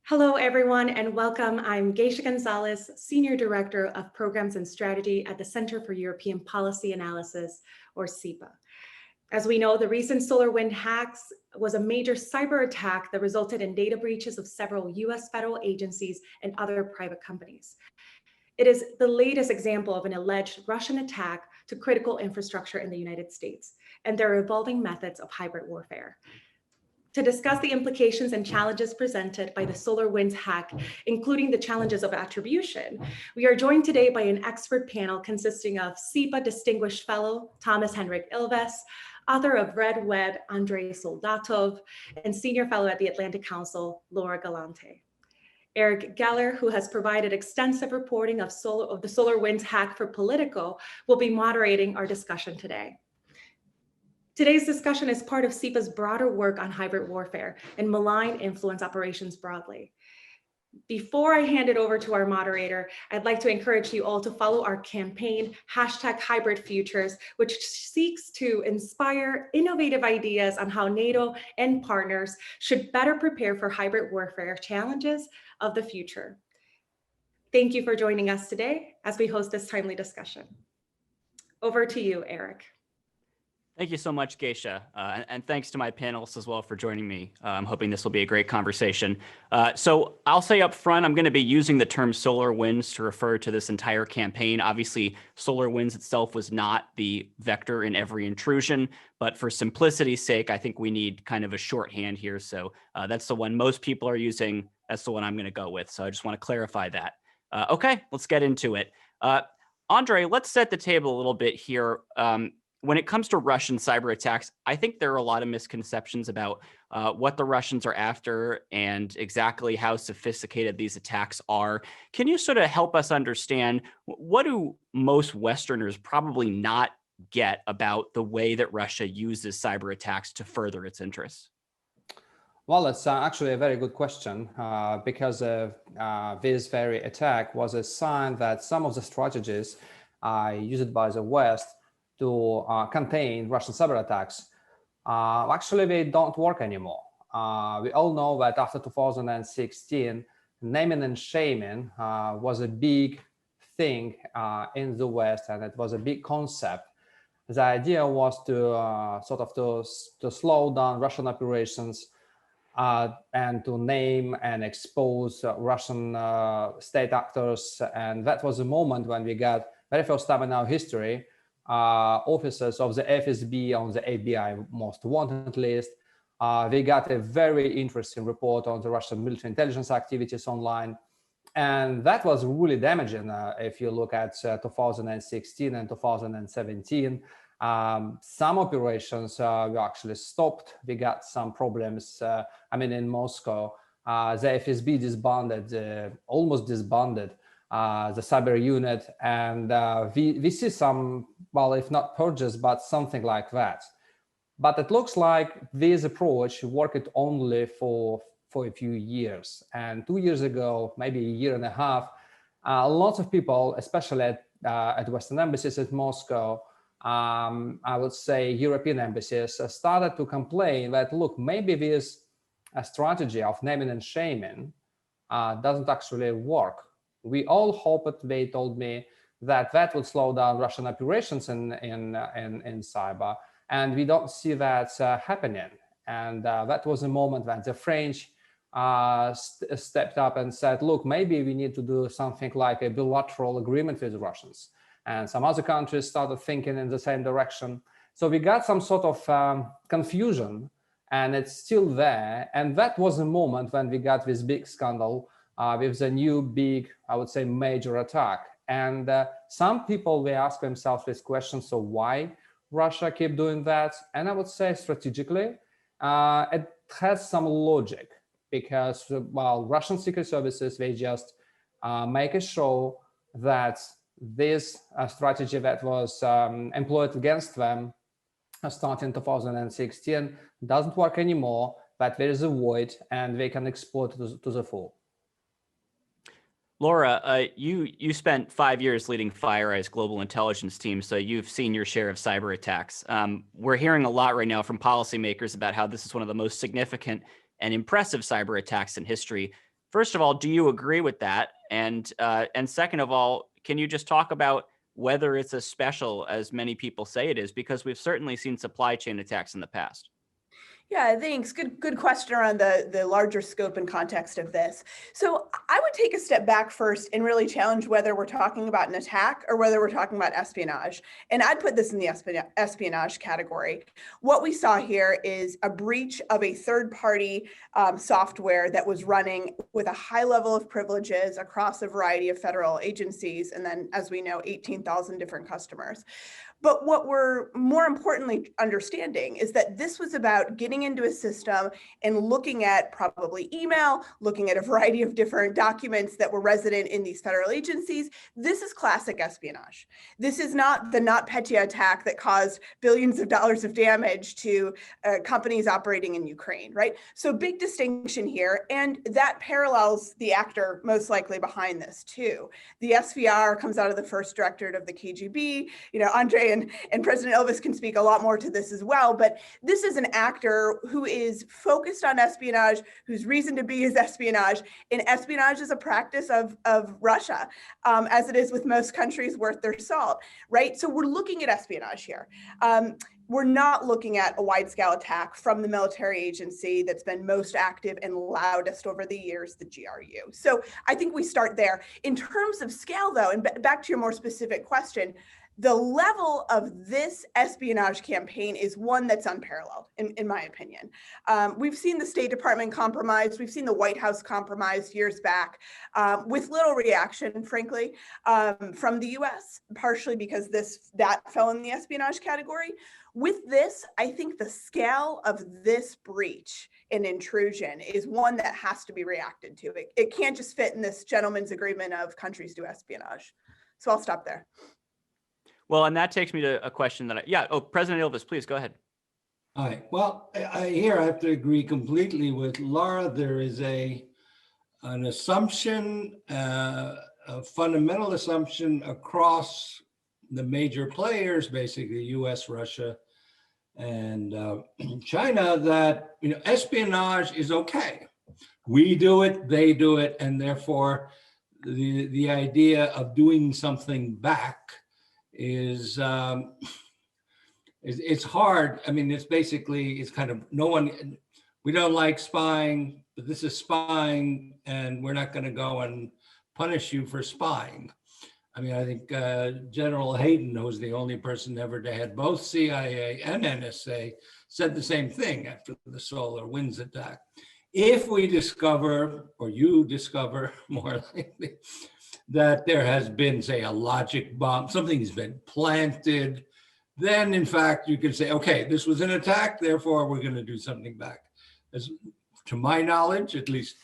Hello, everyone, and welcome. I'm Geysha Gonzalez, Senior Director of Programs and Strategy at the Center for European Policy Analysis, or CEPA. As we know, the recent SolarWinds hacks was a major cyber attack that resulted in data breaches of several US federal agencies and other private companies. It is the latest example of an alleged Russian attack to critical infrastructure in the United States and their evolving methods of hybrid warfare. To discuss the implications and challenges presented by the SolarWinds hack, including the challenges of attribution, we are joined today by an expert panel consisting of CEPA Distinguished Fellow Toomas Hendrik Ilves, author of Red Web Andrei Soldatov, and Senior Fellow at the Atlantic Council, Laura Galante. Eric Geller, who has provided extensive reporting of the SolarWinds hack for Politico, will be moderating our discussion today. Today's discussion is part of CEPA's broader work on hybrid warfare and malign influence operations broadly. Before I hand it over to our moderator, I'd like to encourage you all to follow our campaign, #HybridFutures, which seeks to inspire innovative ideas on how NATO and partners should better prepare for hybrid warfare challenges of the future. Thank you for joining us today as we host this timely discussion. Over to you, Eric. Thank you so much, Geysha, and thanks to my panelists as well for joining me. I'm hoping this will be a great conversation. So I'll say up front, I'm going to be using the term SolarWinds to refer to this entire campaign. Obviously, SolarWinds itself was not the vector in every intrusion, but for simplicity's sake, I think we need kind of a shorthand here. So that's the one most people are using. That's the one I'm going to go with. So I just want to clarify that. Okay, let's get into it. Andrei, let's set the table a little bit here. When it comes to Russian cyber attacks, I think there are a lot of misconceptions about what the Russians are after and exactly how sophisticated these attacks are. Can you sort of help us understand what do most Westerners probably not get about the way that Russia uses cyber attacks to further its interests? Well, it's actually a very good question because this very attack was a sign that some of the strategies used by the West to contain Russian cyber attacks, actually they don't work anymore. We all know that after 2016, naming and shaming was a big thing in the West, and it was a big concept. The idea was to to slow down Russian operations and to name and expose Russian state actors. And that was a moment when we got, very first time in our history, officers of the FSB on the FBI most wanted list. They got a very interesting report on the Russian military intelligence activities online. And that was really damaging if you look at 2016 and 2017. Some operations were actually stopped. We got some problems. In Moscow, the FSB disbanded, almost disbanded the cyber unit, and we see some, well, if not purges, but something like that. But it looks like this approach worked only for a few years. And 2 years ago, maybe a year and a half, lots of people, especially at Western embassies at Moscow, I would say European embassies, started to complain that, look, maybe this strategy of naming and shaming doesn't actually work. We all hoped, they told me, that would slow down Russian operations in cyber, and we don't see that happening. And that was a moment when the French stepped up and said, look, maybe we need to do something like a bilateral agreement with the Russians. And some other countries started thinking in the same direction. So we got some sort of confusion, and it's still there. And that was a moment when we got this big scandal with the new big, I would say, major attack. And some people, they ask themselves this question, so why Russia keep doing that? And I would say strategically, it has some logic because, well, Russian secret services, they just make a show that this strategy that was employed against them starting 2016 doesn't work anymore, that there is a void and they can exploit it to the full. Laura, you spent 5 years leading FireEye's global intelligence team, so you've seen your share of cyber attacks. We're hearing a lot right now from policymakers about how this is one of the most significant and impressive cyber attacks in history. First of all, do you agree with that? And second of all, can you just talk about whether it's as special as many people say it is? Because we've certainly seen supply chain attacks in the past. Yeah, thanks. Good question around the larger scope and context of this. So I would take a step back first and really challenge whether we're talking about an attack or whether we're talking about espionage. And I'd put this in the espionage category. What we saw here is a breach of a third-party software that was running with a high level of privileges across a variety of federal agencies. And then, as we know, 18,000 different customers. But what we're more importantly understanding is that this was about getting into a system and looking at probably email, looking at a variety of different documents that were resident in these federal agencies. This is classic espionage. This is not the NotPetya attack that caused billions of dollars of damage to companies operating in Ukraine, right? So big distinction here. And that parallels the actor most likely behind this too. The SVR comes out of the first directorate of the KGB. Andrei and President Ilves can speak a lot more to this as well, but this is an actor who is focused on espionage, whose reason to be is espionage, and espionage is a practice of Russia, as it is with most countries worth their salt, right? So we're looking at espionage here. We're not looking at a wide-scale attack from the military agency that's been most active and loudest over the years, the GRU. So I think we start there. In terms of scale, though, and back to your more specific question, the level of this espionage campaign is one that's unparalleled, in my opinion. We've seen the State Department compromised. We've seen the White House compromised years back with little reaction, frankly, from the US, partially because that fell in the espionage category. With this, I think the scale of this breach and intrusion is one that has to be reacted to. It can't just fit in this gentleman's agreement of countries do espionage. So I'll stop there. Well, and that takes me to a question that President Ilves, please go ahead. Hi. Well, here I have to agree completely with Laura. There is an assumption, a fundamental assumption across the major players, basically US, Russia, and China, that espionage is okay. We do it, they do it, and therefore the idea of doing something back is it's hard. I mean, it's kind of we don't like spying, but this is spying and we're not going to go and punish you for spying. I mean, I think General Hayden, who was the only more ever to head both CIA and NSA, said the same thing after the SolarWinds attack. If we discover, or you discover more likely, that there has been, say, a logic bomb, something has been planted, then in fact you can say, okay, this was an attack, therefore we're going to do something back. As to my knowledge, at least,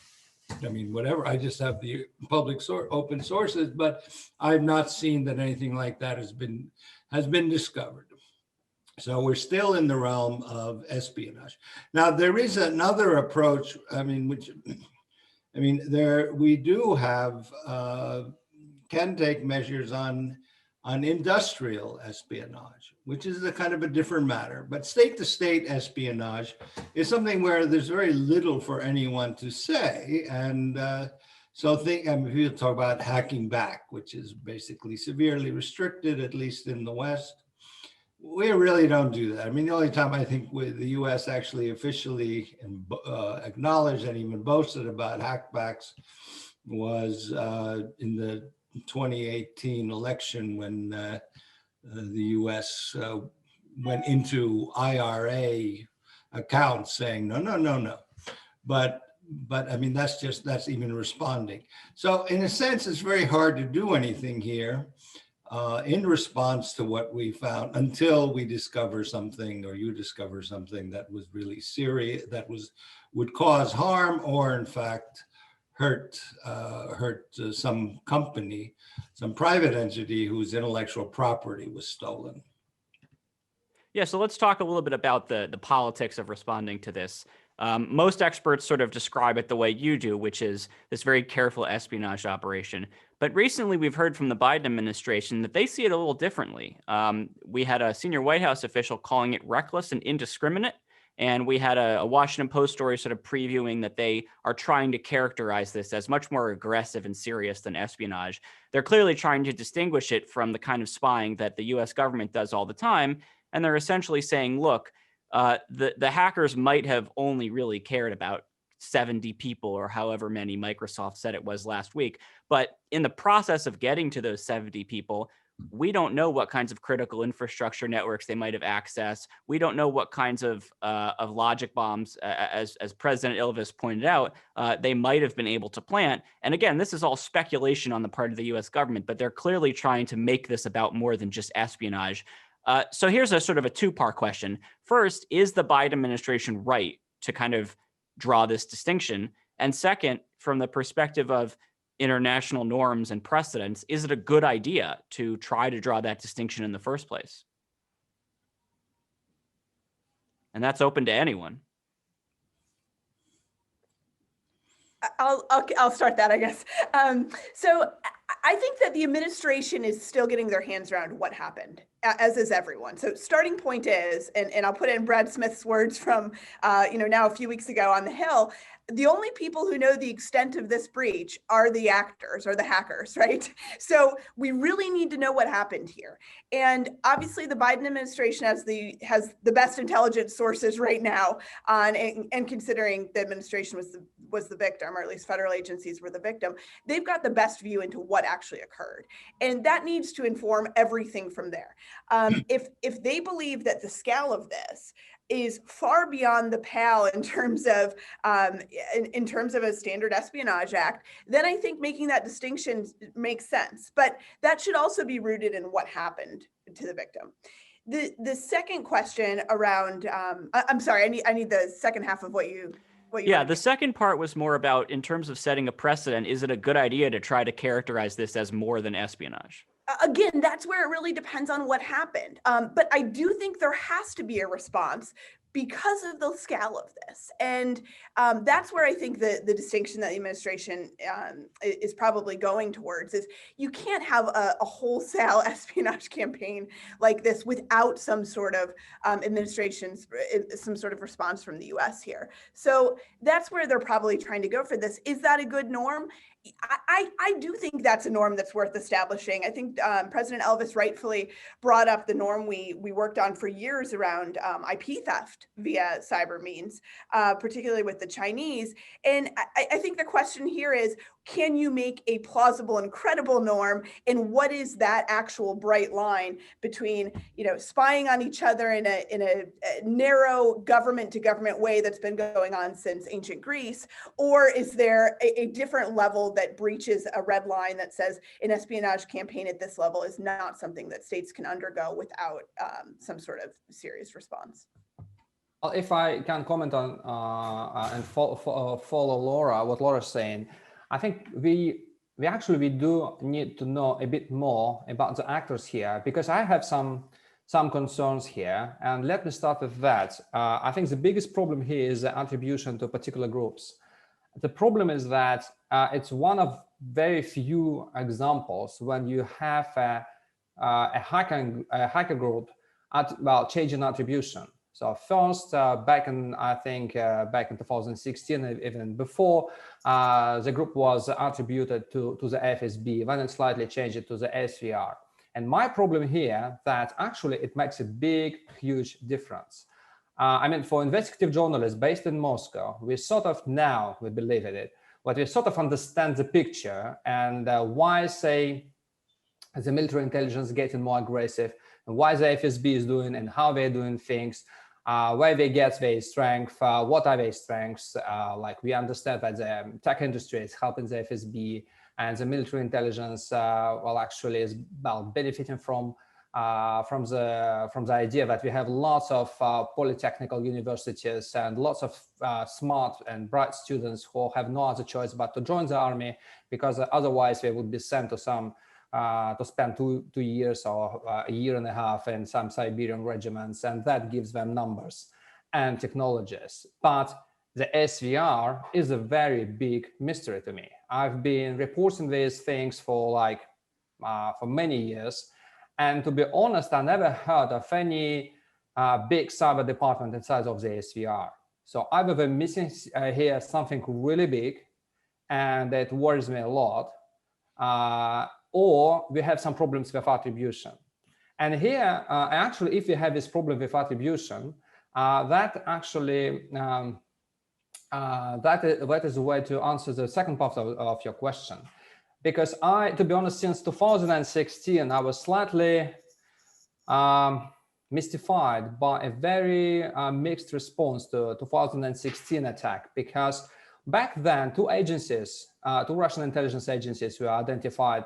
I mean, whatever, I just have the public open sources, but I've not seen that anything like that has been discovered. So we're still in the realm of espionage. Now there is another approach, we do have, can take measures on industrial espionage, which is a kind of a different matter. But state-to-state espionage is something where there's very little for anyone to say. And if you talk about hacking back, which is basically severely restricted, at least in the West, we really don't do that. I mean, the only time I think the US actually officially acknowledged and even boasted about hackbacks was in the 2018 election when the US went into IRA accounts saying, no. But I mean, that's even responding. So in a sense, it's very hard to do anything here in response to what we found until we discover something, or you discover something that was really serious, that would cause harm, or in fact hurt some company, some private entity whose intellectual property was stolen. Yeah, so let's talk a little bit about the politics of responding to this. Most experts sort of describe it the way you do, which is this very careful espionage operation. But recently we've heard from the Biden administration that they see it a little differently. We had a senior White House official calling it reckless and indiscriminate, And we had a Washington Post story sort of previewing that they are trying to characterize this as much more aggressive and serious than espionage. They're clearly trying to distinguish it from the kind of spying that the US government does all the time. And they're essentially saying, look, the hackers might have only really cared about 70 people or however many Microsoft said it was last week. But in the process of getting to those 70 people, we don't know what kinds of critical infrastructure networks they might have accessed. We don't know what kinds of logic bombs, as President Ilves pointed out, they might have been able to plant. And again, this is all speculation on the part of the US government, but they're clearly trying to make this about more than just espionage. So here's a sort of a two-part question. First, is the Biden administration right to kind of draw this distinction? And second, from the perspective of international norms and precedents, is it a good idea to try to draw that distinction in the first place? And that's open to anyone. I'll start that, I guess. So I think that the administration is still getting their hands around what happened, as is everyone. So starting point is, and I'll put it in Brad Smith's words from, now a few weeks ago on the Hill, the only people who know the extent of this breach are the actors or the hackers, right? So we really need to know what happened here. And obviously the Biden administration has the best intelligence sources right now on, and considering the administration was the victim, or at least federal agencies were the victim, they've got the best view into what actually occurred. And that needs to inform everything from there. If they believe that the scale of this is far beyond the pale in terms of a standard espionage act, then I think making that distinction makes sense. But that should also be rooted in what happened to the victim. The second question around, I'm sorry, I need the second half of what you. Yeah, the second part was more about, in terms of setting a precedent, is it a good idea to try to characterize this as more than espionage? Again, that's where it really depends on what happened. But I do think there has to be a response because of the scale of this. And that's where I think the distinction that the administration is probably going towards is you can't have a wholesale espionage campaign like this without some sort of some sort of response from the US here. So that's where they're probably trying to go for this. Is that a good norm? I do think that's a norm that's worth establishing. I think President Ilves rightfully brought up the norm we worked on for years around IP theft via cyber means, particularly with the Chinese. And I think the question here is, can you make a plausible and credible norm? And what is that actual bright line between, spying on each other in a narrow government to government way that's been going on since ancient Greece? Or is there a different level that breaches a red line that says an espionage campaign at this level is not something that states can undergo without some sort of serious response? Well, if I can comment on and follow Laura, what Laura's saying, I think we do need to know a bit more about the actors here, because I have some concerns here, and let me start with that. I think the biggest problem here is the attribution to particular groups. The problem is that it's one of very few examples when you have a hacker group changing attribution. So first, back in 2016, even before, the group was attributed to the FSB, then it slightly changed it to the SVR. And my problem here that actually it makes a huge difference. For investigative journalists based in Moscow, we believe in it, but we sort of understand the picture and why, say, the military intelligence is getting more aggressive, and why the FSB is doing and how they're doing things, where they get their strength, what are their strengths. We understand that the tech industry is helping the FSB, and the military intelligence actually is benefiting from the idea that we have lots of polytechnical universities and lots of smart and bright students who have no other choice but to join the army, because otherwise they would be sent to to spend two years or a year and a half in some Siberian regiments, and that gives them numbers and technologies. But the SVR is a very big mystery to me. I've been reporting these things for many years, and to be honest, I never heard of any big cyber department inside of the SVR. So either we're missing here something really big, and that worries me a lot, or we have some problems with attribution. And here, actually, if we have this problem with attribution, that actually that is a way to answer the second part of your question. Because to be honest, since 2016, I was slightly mystified by a very mixed response to 2016 attack, because back then two Russian intelligence agencies were identified,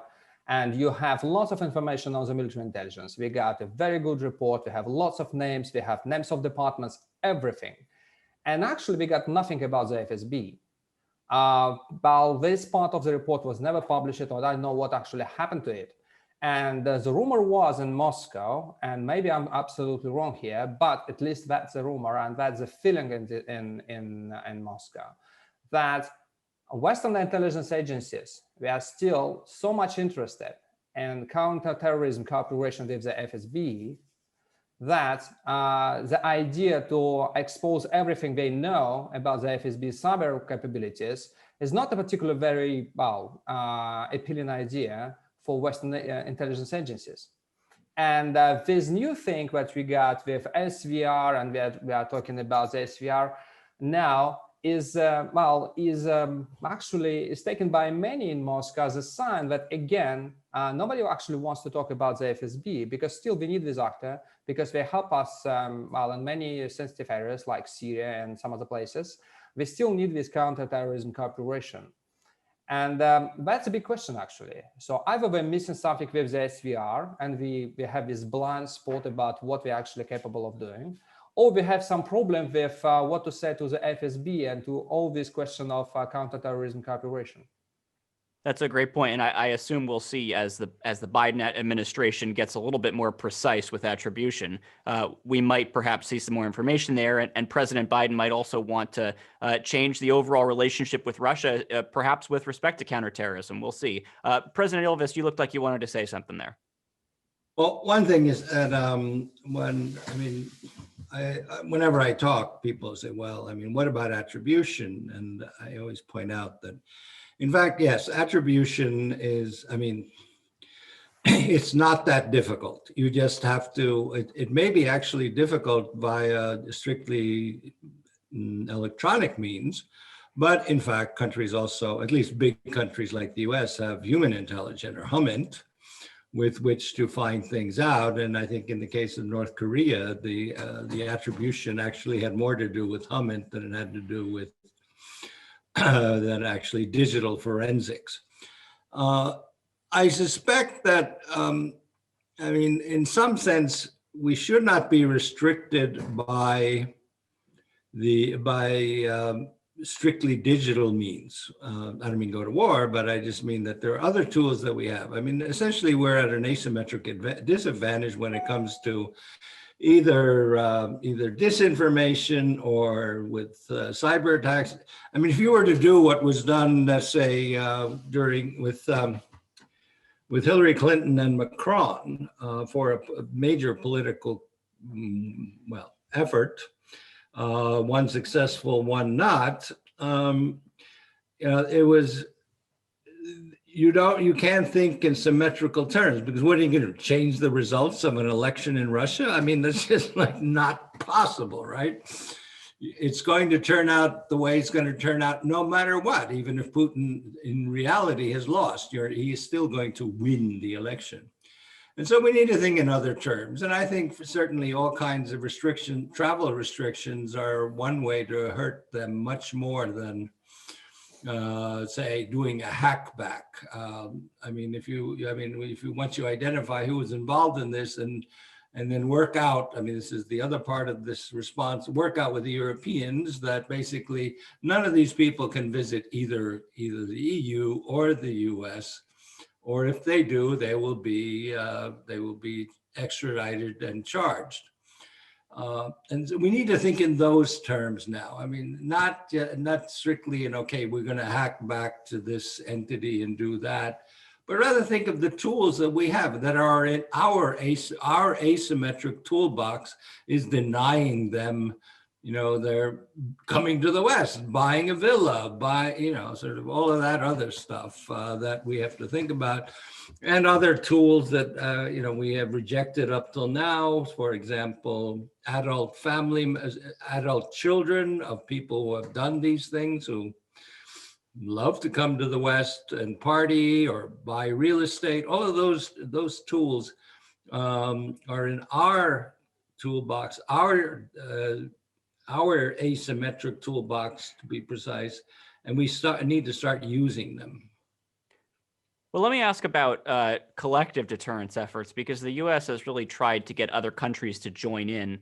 and you have lots of information on the military intelligence. We got a very good report. We have lots of names. We have names of departments, everything. And actually, we got nothing about the FSB. But this part of the report was never published, or I don't know what actually happened to it. And the rumor was in Moscow, and maybe I'm absolutely wrong here, but at least that's the rumor, and that's the feeling in Moscow, that Western intelligence agencies were still so much interested in counterterrorism cooperation with the FSB that the idea to expose everything they know about the FSB's cyber capabilities is not a particularly very appealing idea for Western intelligence agencies. And this new thing that we got with SVR, and we are talking about the SVR now, is taken by many in Moscow as a sign that, again, nobody actually wants to talk about the FSB, because still we need this actor, because they help us in many sensitive areas like Syria and some other places. We still need this counterterrorism cooperation. And that's a big question, actually. So either we're missing something with the SVR, and we have this blind spot about what we're actually capable of doing, or we have some problem with what to say to the FSB and to all this question of counterterrorism cooperation. That's a great point, and I assume we'll see as the Biden administration gets a little bit more precise with attribution, we might perhaps see some more information there, and President Biden might also want to change the overall relationship with Russia, perhaps with respect to counterterrorism. We'll see. President Ilves, you looked like you wanted to say something there. Well, one thing is that whenever I talk, people say, well, what about attribution? And I always point out that, in fact, yes, attribution is, it's not that difficult. You just have to, it may be actually difficult via strictly electronic means, but in fact, countries also, at least big countries like the US, have human intelligence, or HUMINT, with which to find things out. And I think in the case of North Korea, the attribution actually had more to do with HUMINT than it had to do with than actually digital forensics. I suspect that, in some sense, we should not be restricted by strictly digital means. I don't mean go to war, but I just mean that there are other tools that we have. Essentially, we're at an asymmetric disadvantage when it comes to either disinformation or with cyber attacks. If you were to do what was done, say, with Hillary Clinton and Macron for a major political effort, one successful, one not, it was. You can't think in symmetrical terms, because what are you going to change the results of an election in Russia? That's just not possible, right? It's going to turn out the way it's going to turn out no matter what. Even if Putin in reality has lost, he is still going to win the election. And so we need to think in other terms. And I think certainly all kinds of travel restrictions are one way to hurt them much more than say doing a hackback. Once you identify who was involved in this and then work out, this is the other part of this response, work out with the Europeans that basically none of these people can visit either the EU or the US, or if they do, they will be extradited and charged. And so we need to think in those terms now. Not strictly in, okay, we're going to hack back to this entity and do that, but rather think of the tools that we have that are in our asymmetric toolbox is denying them, they're coming to the West, buying a villa, sort of all of that other stuff that we have to think about, and other tools that, we have rejected up till now. For example, adult children of people who have done these things, who love to come to the West and party or buy real estate. All of those tools are in our toolbox, our asymmetric toolbox, to be precise, and we need to start using them. Well, let me ask about collective deterrence efforts, because the U.S. has really tried to get other countries to join in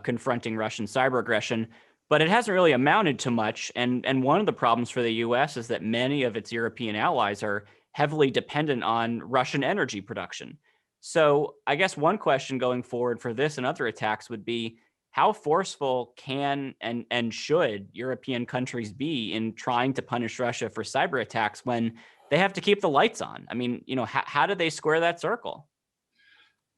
confronting Russian cyber aggression, but it hasn't really amounted to much. And one of the problems for the U.S. is that many of its European allies are heavily dependent on Russian energy production. So I guess one question going forward for this and other attacks would be, how forceful can and should European countries be in trying to punish Russia for cyber attacks when they have to keep the lights on? I mean, how do they square that circle?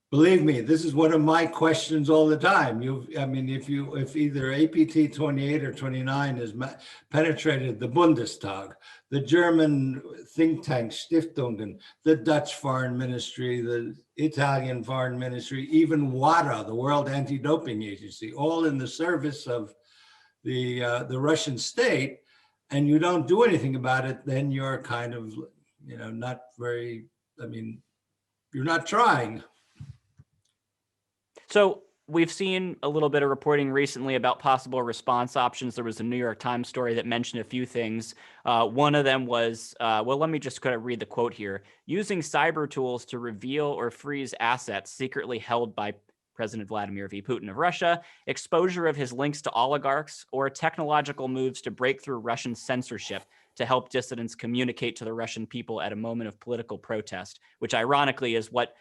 Believe me, this is one of my questions all the time. If either APT 28 or 29 has penetrated the Bundestag, the German think tank Stiftungen, the Dutch Foreign Ministry, the Italian Foreign Ministry, even WADA, the World Anti-Doping Agency, all in the service of the Russian state, and you don't do anything about it, then you're kind of, not very, you're not trying. So we've seen a little bit of reporting recently about possible response options. There was a New York Times story that mentioned a few things. One of them was, let me just kind of read the quote here. Using cyber tools to reveal or freeze assets secretly held by President Vladimir V. Putin of Russia, exposure of his links to oligarchs, or technological moves to break through Russian censorship to help dissidents communicate to the Russian people at a moment of political protest, which ironically is what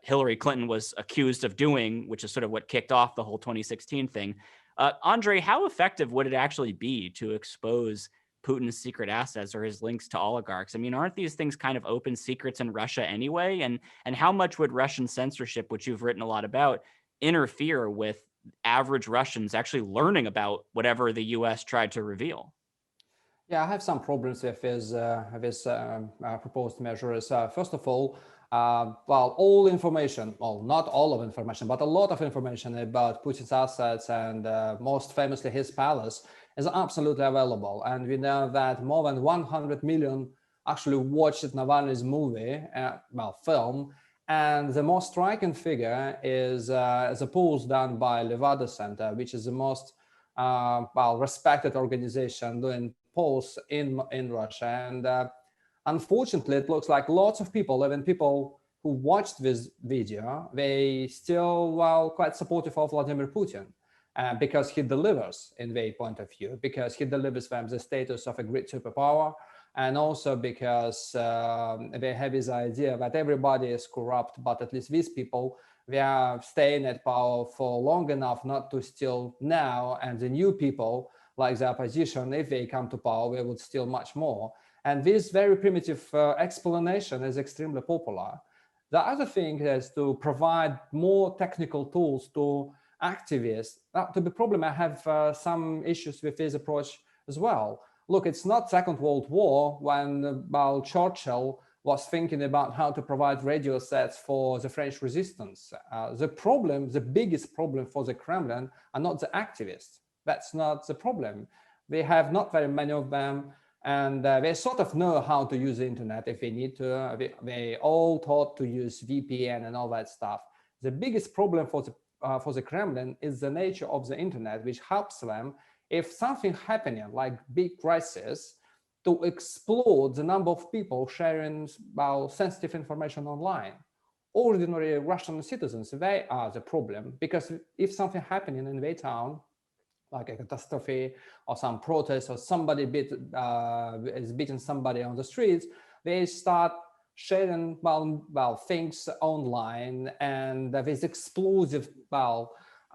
Hillary Clinton was accused of doing, which is sort of what kicked off the whole 2016 thing. Andrei, how effective would it actually be to expose Putin's secret assets or his links to oligarchs? I mean, aren't these things kind of open secrets in Russia anyway? And how much would Russian censorship, which you've written a lot about, interfere with average Russians actually learning about whatever the US tried to reveal? Yeah, I have some problems with his proposed measures. First of all, all information, well, not all of information, but a lot of information about Putin's assets and most famously his palace is absolutely available. And we know that more than 100 million actually watched Navalny's movie, film. And the most striking figure is the polls done by Levada Center, which is the most respected organization doing polls in Russia. And unfortunately, it looks like lots of people, even people who watched this video, they still quite supportive of Vladimir Putin because he delivers in their point of view, because he delivers them the status of a great superpower, and also because they have this idea that everybody is corrupt, but at least these people, they are staying at power for long enough not to steal now, and the new people, like the opposition, if they come to power, they would steal much more. And this very primitive explanation is extremely popular. The other thing is to provide more technical tools to activists. To the problem, I have some issues with this approach as well. Look, it's not Second World War when Churchill was thinking about how to provide radio sets for the French resistance. The biggest problem for the Kremlin are not the activists. That's not the problem. They have not very many of them, and they sort of know how to use the internet if they need to. They all taught to use VPN and all that stuff. The biggest problem for the Kremlin is the nature of the internet, which helps them, if something happening like big crisis, to explode the number of people sharing sensitive information online. Ordinary Russian citizens, they are the problem, because if something happening in their town, like a catastrophe or some protest, or somebody is beating somebody on the streets, they start sharing things online, and this explosive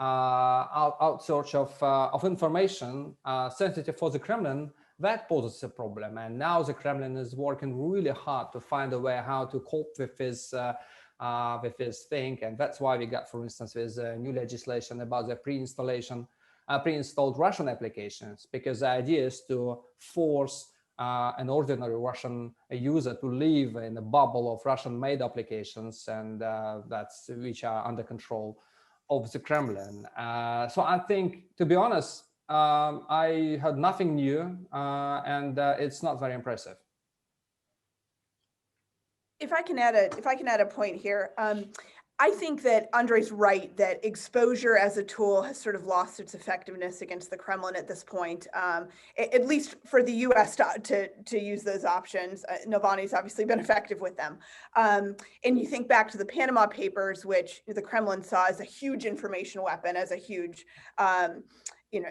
outsource of information sensitive for the Kremlin, that poses a problem. And now the Kremlin is working really hard to find a way how to cope with this thing. And that's why we got, for instance, with new legislation about the pre-installed Russian applications, because the idea is to force an ordinary Russian user to live in a bubble of Russian-made applications, and which are under control of the Kremlin. So I think, to be honest, I heard nothing new, and it's not very impressive. If I can add a point here, I think that Andrei's right that exposure as a tool has sort of lost its effectiveness against the Kremlin at this point, at least for the U.S. to use those options. Navalny's obviously been effective with them. And you think back to the Panama Papers, which the Kremlin saw as a huge information weapon, as a huge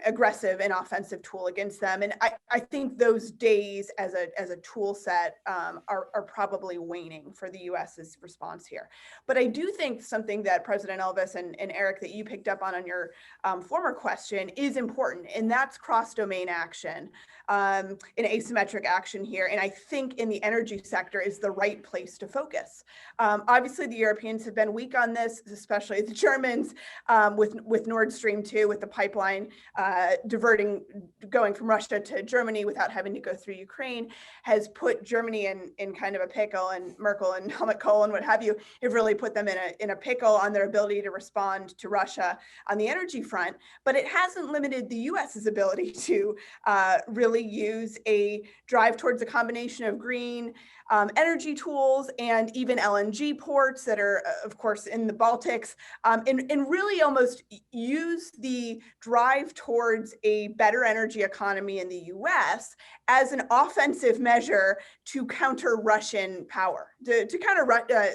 aggressive and offensive tool against them. And I think those days as a tool set are probably waning for the US's response here. But I do think something that President Ilves and Eric, that you picked up on your former question, is important, and that's cross-domain action, and asymmetric action here. And I think in the energy sector is the right place to focus. Obviously, the Europeans have been weak on this, especially the Germans, with Nord Stream 2, with the pipeline going from Russia to Germany without having to go through Ukraine, has put Germany in kind of a pickle, and Merkel and Helmut Kohl and what have you have really put them in a pickle on their ability to respond to Russia on the energy front. But it hasn't limited the US's ability to really use a drive towards a combination of green energy tools and even LNG ports that are, of course, in the Baltics, and really almost use the drive towards a better energy economy in the US as an offensive measure to counter Russian power, to counter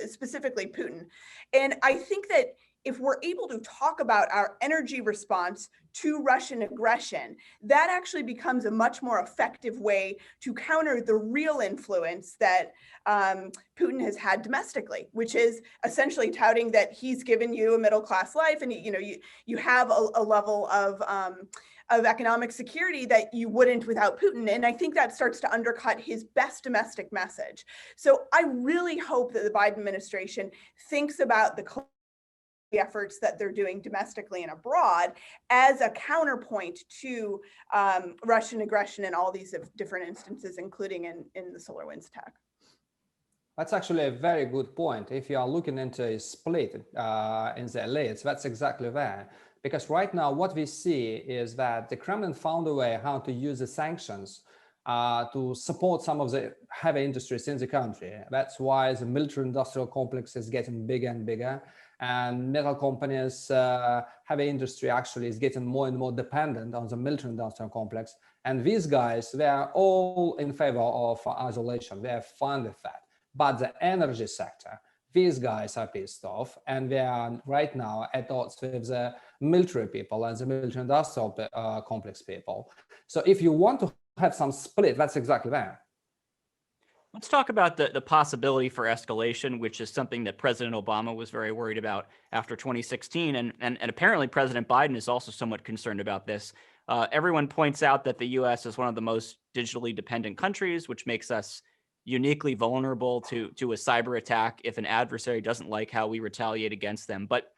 specifically Putin. And I think that if we're able to talk about our energy response to Russian aggression, that actually becomes a much more effective way to counter the real influence that Putin has had domestically, which is essentially touting that he's given you a middle-class life, and you have a level of economic security that you wouldn't without Putin. And I think that starts to undercut his best domestic message. So I really hope that the Biden administration thinks about the efforts that they're doing domestically and abroad as a counterpoint to Russian aggression in all these different instances, including in the SolarWinds attack. That's actually a very good point. If you are looking into a split in the elites, that's exactly there. Because right now what we see is that the Kremlin found a way how to use the sanctions to support some of the heavy industries in the country. That's why the military-industrial complex is getting bigger and bigger. And metal companies, heavy industry actually is getting more and more dependent on the military-industrial complex. And these guys, they are all in favor of isolation. They are fine with that. But the energy sector, these guys are pissed off, and they are right now at odds with the military people and the military-industrial complex people. So if you want to have some split, that's exactly that. Let's talk about the possibility for escalation, which is something that President Obama was very worried about after 2016. And apparently President Biden is also somewhat concerned about this. Everyone points out that the US is one of the most digitally dependent countries, which makes us uniquely vulnerable to a cyber attack if an adversary doesn't like how we retaliate against them. But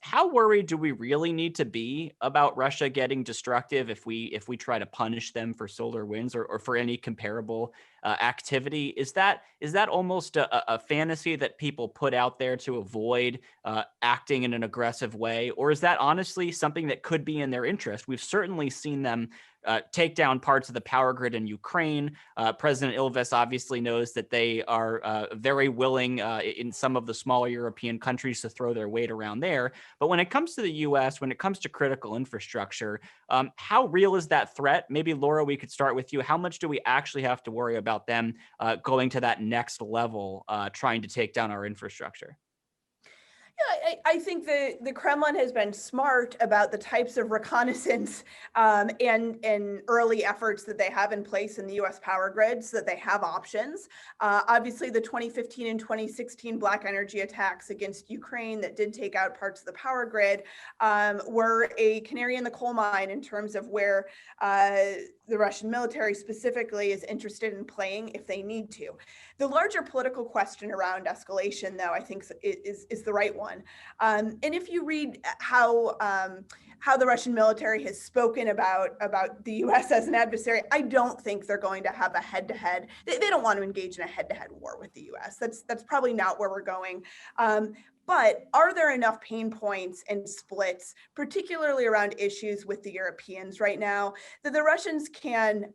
how worried do we really need to be about Russia getting destructive if we try to punish them for SolarWinds or for any comparable activity? Is that almost a fantasy that people put out there to avoid acting in an aggressive way? Or is that honestly something that could be in their interest? We've certainly seen them take down parts of the power grid in Ukraine. President Ilves obviously knows that they are very willing in some of the smaller European countries to throw their weight around there. But when it comes to the US, when it comes to critical infrastructure, how real is that threat? Maybe Laura, we could start with you. How much do we actually have to worry about them going to that next level, trying to take down our infrastructure? I think the Kremlin has been smart about the types of reconnaissance and early efforts that they have in place in the U.S. power grid, so that they have options. Obviously, the 2015 and 2016 black energy attacks against Ukraine that did take out parts of the power grid were a canary in the coal mine in terms of where the Russian military specifically is interested in playing if they need to. The larger political question around escalation, though, I think is the right one. And if you read how the Russian military has spoken about the U.S. as an adversary, I don't think they're going to have a head-to-head. They don't want to engage in a head-to-head war with the U.S. That's probably not where we're going. But are there enough pain points and splits, particularly around issues with the Europeans right now, that the Russians can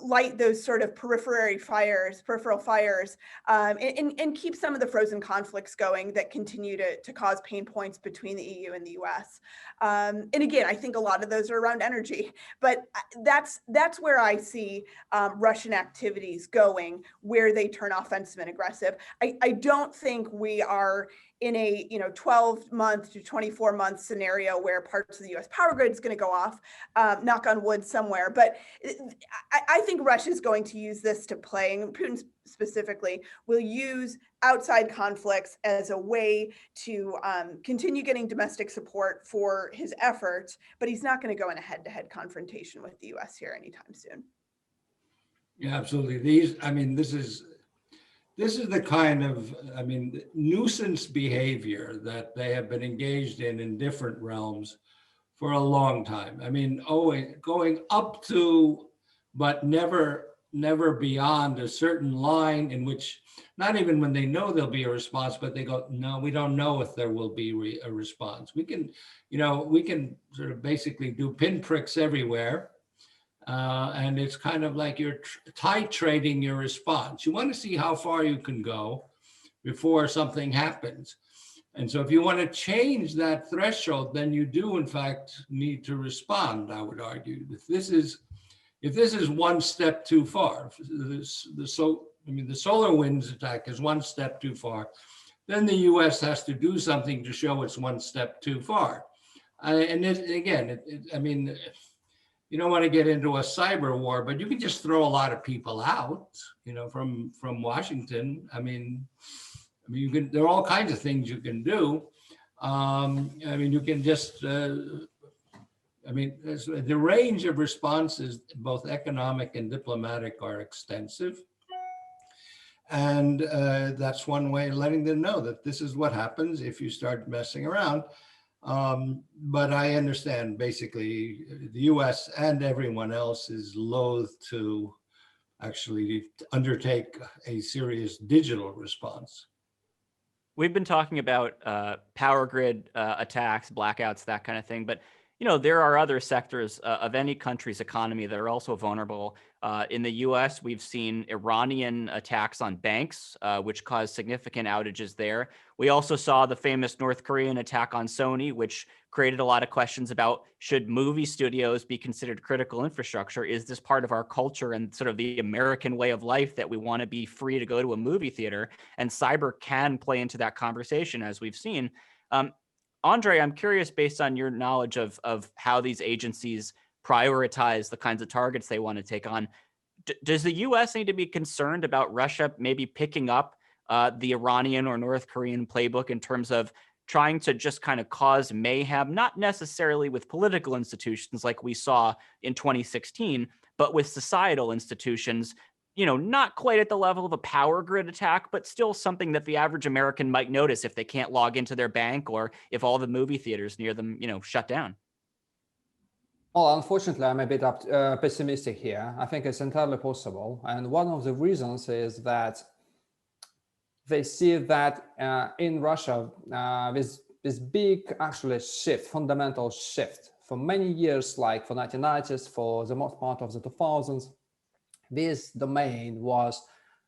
light those sort of peripheral fires, and keep some of the frozen conflicts going that continue to cause pain points between the EU and the US? And again, I think a lot of those are around energy, but that's where I see Russian activities going, where they turn offensive and aggressive. I don't think we are in a 12-month to 24-month scenario where parts of the U.S. power grid is going to go off, knock on wood somewhere. But I think Russia is going to use this to play, and Putin specifically will use outside conflicts as a way to continue getting domestic support for his efforts, but he's not going to go in a head-to-head confrontation with the U.S. here anytime soon. Yeah, absolutely. This is the kind of, nuisance behavior that they have been engaged in different realms for a long time. Going up to, but never beyond a certain line in which, not even when they know there'll be a response, but they go, no, we don't know if there will be a response. We can sort of basically do pinpricks everywhere. And it's kind of like you're titrating your response. You want to see how far you can go before something happens. And so if you want to change that threshold, then you do, in fact, need to respond, I would argue. If this is one step too far, the SolarWinds attack is one step too far, then the US has to do something to show it's one step too far. You don't want to get into a cyber war, but you can just throw a lot of people out, from Washington. There are all kinds of things you can do. You can just, the range of responses, both economic and diplomatic, are extensive. And that's one way of letting them know that this is what happens if you start messing around. But I understand basically the US and everyone else is loath to actually undertake a serious digital response. We've been talking about power grid attacks, blackouts, that kind of thing, but there are other sectors of any country's economy that are also vulnerable. In the US, we've seen Iranian attacks on banks, which caused significant outages there. We also saw the famous North Korean attack on Sony, which created a lot of questions about, should movie studios be considered critical infrastructure? Is this part of our culture and sort of the American way of life that we want to be free to go to a movie theater? And cyber can play into that conversation, as we've seen. Andrei, I'm curious, based on your knowledge of how these agencies prioritize the kinds of targets they want to take on, does the U.S. need to be concerned about Russia maybe picking up the Iranian or North Korean playbook in terms of trying to just kind of cause mayhem, not necessarily with political institutions like we saw in 2016, but with societal institutions, not quite at the level of a power grid attack, but still something that the average American might notice if they can't log into their bank or if all the movie theaters near them, shut down? Well, unfortunately, I'm a bit pessimistic here. I think it's entirely possible. And one of the reasons is that they see that in Russia, this big actually shift, fundamental shift for many years, like for 1990s, for the most part of the 2000s, this domain was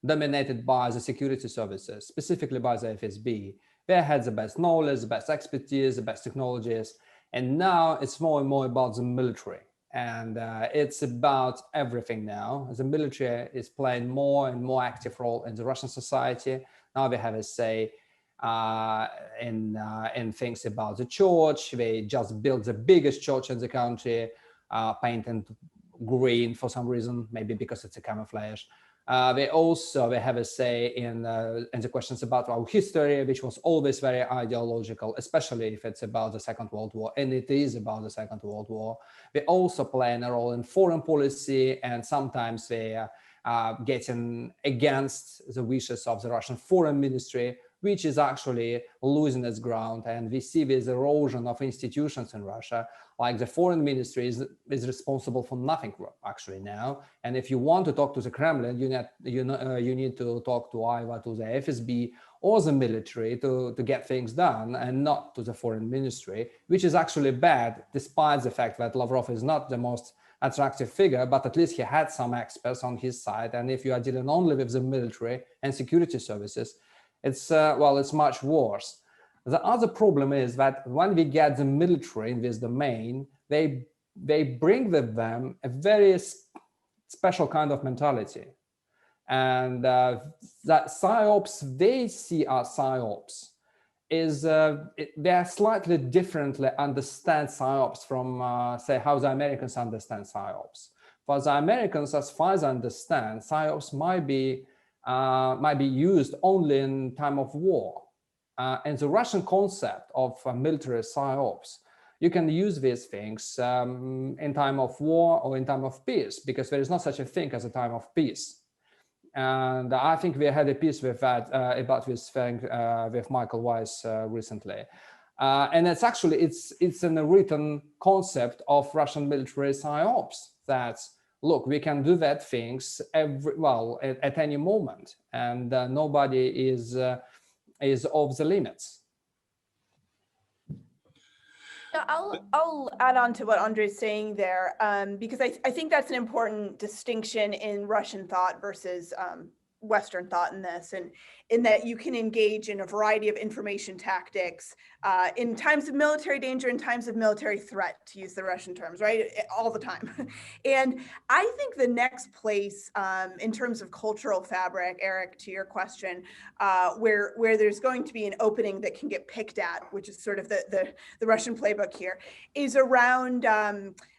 dominated by the security services, specifically by the FSB. They had the best knowledge, the best expertise, the best technologies. And now it's more and more about the military. And it's about everything now. The military is playing more and more active role in the Russian society. Now they have a say. and things about the church. They just built the biggest church in the country, painted green for some reason, maybe because it's a camouflage. They have a say in the questions about our history, which was always very ideological, especially if it's about the Second World War, and it is about the Second World War. They also play a role in foreign policy, and sometimes they are getting against the wishes of the Russian foreign ministry, which is actually losing its ground. And we see this erosion of institutions in Russia, like the foreign ministry is responsible for nothing actually now. And if you want to talk to the Kremlin, you need to talk to either to the FSB or the military to get things done, and not to the foreign ministry, which is actually bad, despite the fact that Lavrov is not the most attractive figure, but at least he had some experts on his side. And if you are dealing only with the military and security services, it's much worse. The other problem is that when we get the military in this domain, they bring with them a very special kind of mentality. And that PSYOPs, they see as PSYOPs, they are slightly differently understand PSYOPs from, say, how the Americans understand PSYOPs. For the Americans, as far as I understand, PSYOPs might be used only in time of war. And the Russian concept of military PSYOPs, you can use these things in time of war or in time of peace, because there is not such a thing as a time of peace. And I think we had a piece with that about this thing with Michael Weiss recently. And it's actually, it's in a written concept of Russian military PSYOPs that, look, we can do that things at any moment, and nobody is off the limits. Yeah, I'll add on to what Andrei's saying there, because I think that's an important distinction in Russian thought versus Western thought in this, and in that you can engage in a variety of information tactics in times of military danger, in times of military threat, to use the Russian terms, right? All the time. And I think the next place in terms of cultural fabric, Eric, to your question, where there's going to be an opening that can get picked at, which is sort of the Russian playbook here, is around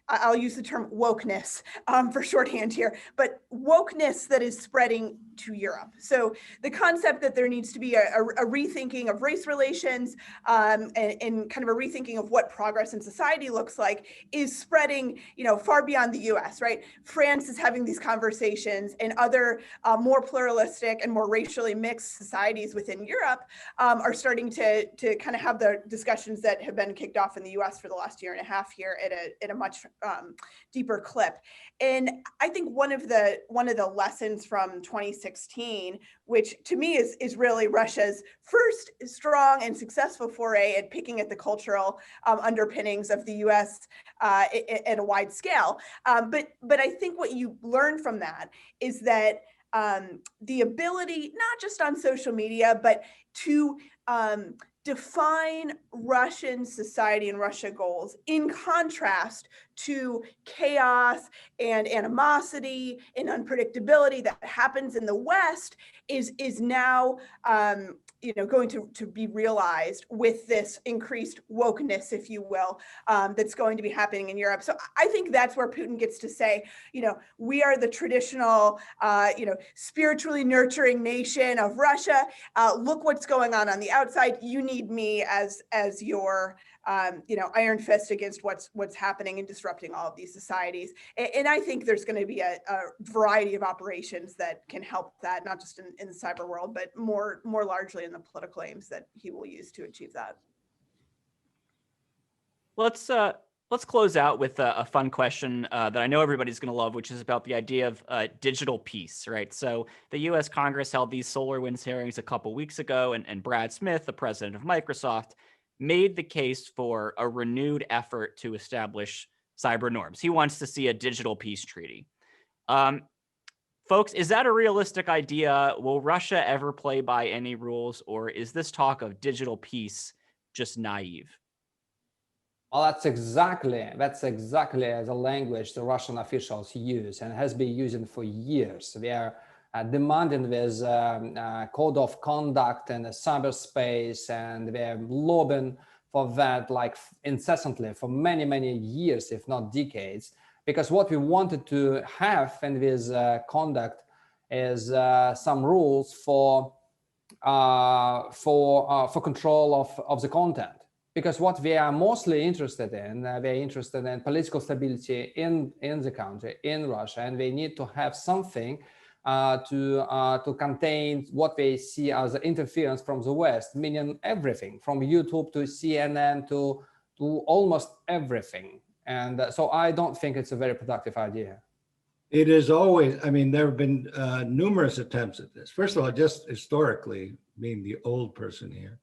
I'll use the term wokeness for shorthand here, but wokeness that is spreading to Europe. So the concept that there needs to be a rethinking of race relations and kind of a rethinking of what progress in society looks like is spreading, far beyond the US, right? France is having these conversations, and other more pluralistic and more racially mixed societies within Europe are starting to kind of have the discussions that have been kicked off in the US for the last year and a half here at a much deeper clip. And I think one of the lessons from 2016, which to me is really Russia's first strong and successful foray at picking at the cultural underpinnings of the US at a wide scale. But I think what you learn from that is that the ability, not just on social media, but to define Russian society and Russia goals in contrast to chaos and animosity and unpredictability that happens in the West is now going to be realized with this increased wokeness, if you will, that's going to be happening in Europe. So I think that's where Putin gets to say, we are the traditional, spiritually nurturing nation of Russia. Look what's going on the outside. You need me as your iron fist against what's happening and disrupting all of these societies. And I think there's going to be a variety of operations that can help that, not just in the cyber world, but more largely in the political aims that he will use to achieve that. Let's close out with a fun question that I know everybody's going to love, which is about the idea of digital peace, right? So the U.S. Congress held these SolarWinds hearings a couple weeks ago, and Brad Smith, the president of Microsoft, made the case for a renewed effort to establish cyber norms. He wants to see a digital peace treaty. Folks, is that a realistic idea? Will Russia ever play by any rules, or is this talk of digital peace just naive? Well, that's exactly the language the Russian officials use and has been using for years. They are demanding this code of conduct and cyberspace, and they're lobbying for that like incessantly for many, many years, if not decades. Because what we wanted to have in this conduct is some rules for control of the content. Because what we are mostly interested in, we're interested in political stability in the country, in Russia, and we need to have something to contain what they see as interference from the West, meaning everything from YouTube to CNN to almost everything. And so I don't think it's a very productive idea. It is always, I mean, there have been numerous attempts at this. First of all, just historically, being the old person here,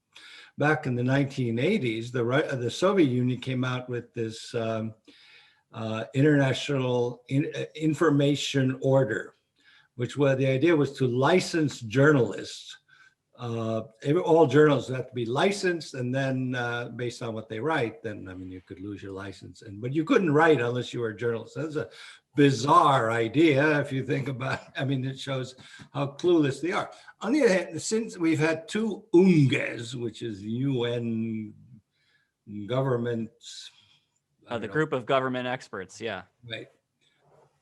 back in the 1980s, the Soviet Union came out with this international information order, which was, the idea was to license journalists. All journalists have to be licensed, and then based on what they write, then I mean you could lose your license. But you couldn't write unless you were a journalist. That's a bizarre idea if you think about it. I mean, it shows how clueless they are. On the other hand, since we've had two UNGEs, which is UN governments, The group of government experts, yeah. right.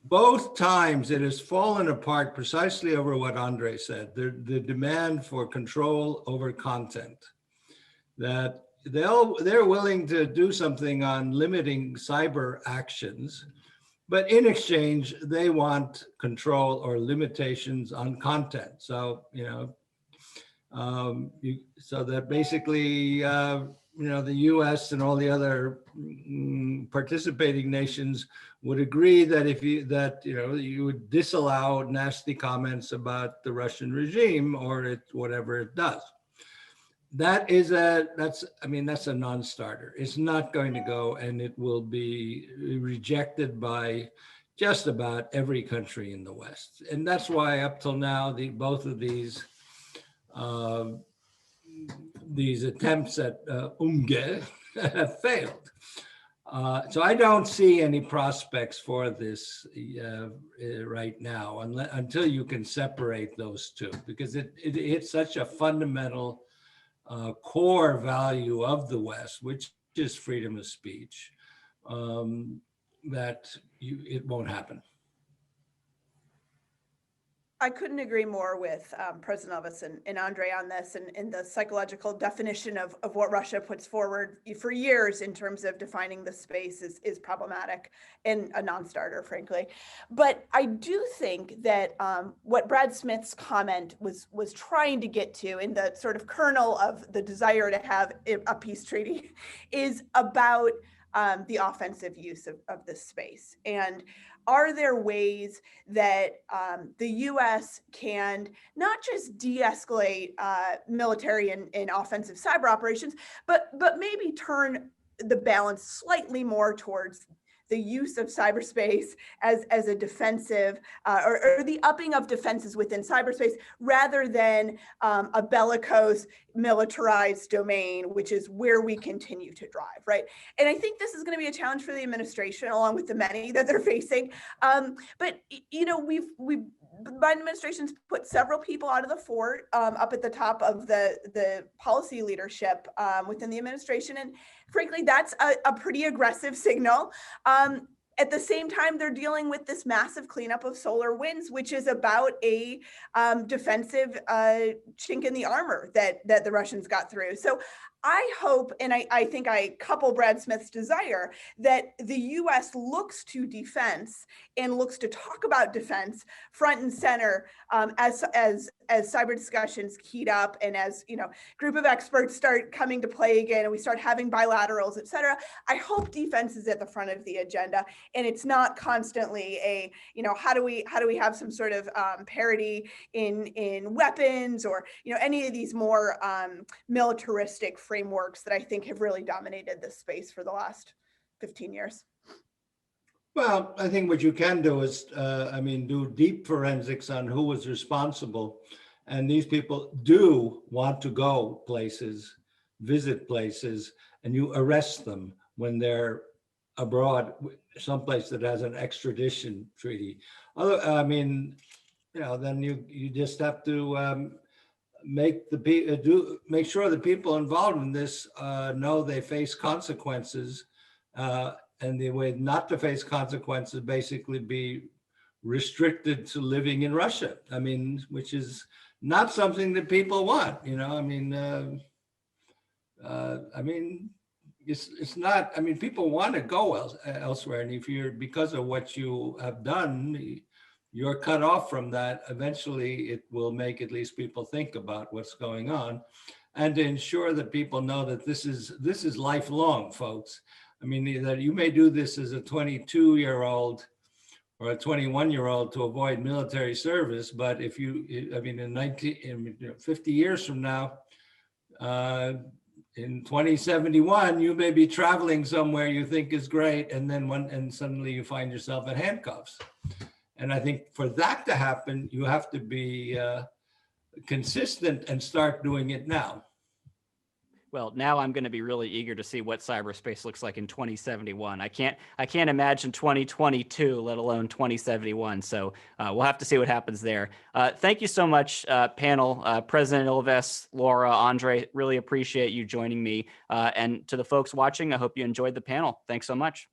Both times it has fallen apart precisely over what Andrei said, the demand for control over content, that they're willing to do something on limiting cyber actions, but in exchange, they want control or limitations on content. So, you know, so that basically, you know, the US and all the other participating nations would agree that you would disallow nasty comments about the Russian regime or whatever it does. That's a non-starter. It's not going to go, and it will be rejected by just about every country in the West. And that's why up till now, both of these attempts at UNGE have failed. So I don't see any prospects for this right now until you can separate those two, because it's such a fundamental core value of the West, which is freedom of speech, that it won't happen. I couldn't agree more with President Ilves and Andrei on this, and the psychological definition of what Russia puts forward for years in terms of defining the space is problematic and a non-starter, frankly. But I do think that what Brad Smith's comment was trying to get to, in the sort of kernel of the desire to have a peace treaty, is about the offensive use of this space. And are there ways that the US can not just de-escalate military and offensive cyber operations, but maybe turn the balance slightly more towards the use of cyberspace as a defensive or the upping of defenses within cyberspace, rather than a bellicose militarized domain, which is where we continue to drive, right? And I think this is going to be a challenge for the administration, along with the many that they're facing. But you know, the Biden administration's put several people out of the fort up at the top of the policy leadership within the administration, and frankly, that's a pretty aggressive signal. At the same time, they're dealing with this massive cleanup of SolarWinds, which is about a defensive chink in the armor that the Russians got through. So I hope, and I think I couple Brad Smith's desire, that the US looks to defense and looks to talk about defense front and center as cyber discussions heat up, and as, you know, group of experts start coming to play again, and we start having bilaterals, et cetera. I hope defense is at the front of the agenda, and it's not constantly a, you know, how do we have some sort of parity in weapons, or, you know, any of these more militaristic frameworks that I think have really dominated this space for the last 15 years. Well, I think what you can do is, do deep forensics on who was responsible. And these people do want to go places, visit places, and you arrest them when they're abroad, someplace that has an extradition treaty. then you just have to make make sure the people involved in this know they face consequences, and the way not to face consequences basically be restricted to living in Russia. I mean, which is not something that people want. It's not. I mean, people want to go elsewhere, and if you're, because of what you have done, you're cut off from that. Eventually, it will make at least people think about what's going on, and to ensure that people know that this is lifelong, folks. I mean, that you may do this as a 22-year-old or a 21-year-old to avoid military service, but if in 50 years from now, in 2071, you may be traveling somewhere you think is great, and then suddenly you find yourself in handcuffs. And I think for that to happen, you have to be consistent and start doing it now. Well, now I'm going to be really eager to see what cyberspace looks like in 2071. I can't imagine 2022, let alone 2071. So we'll have to see what happens there. Thank you so much, panel, President Ilves, Laura, Andrei. Really appreciate you joining me. And to the folks watching, I hope you enjoyed the panel. Thanks so much.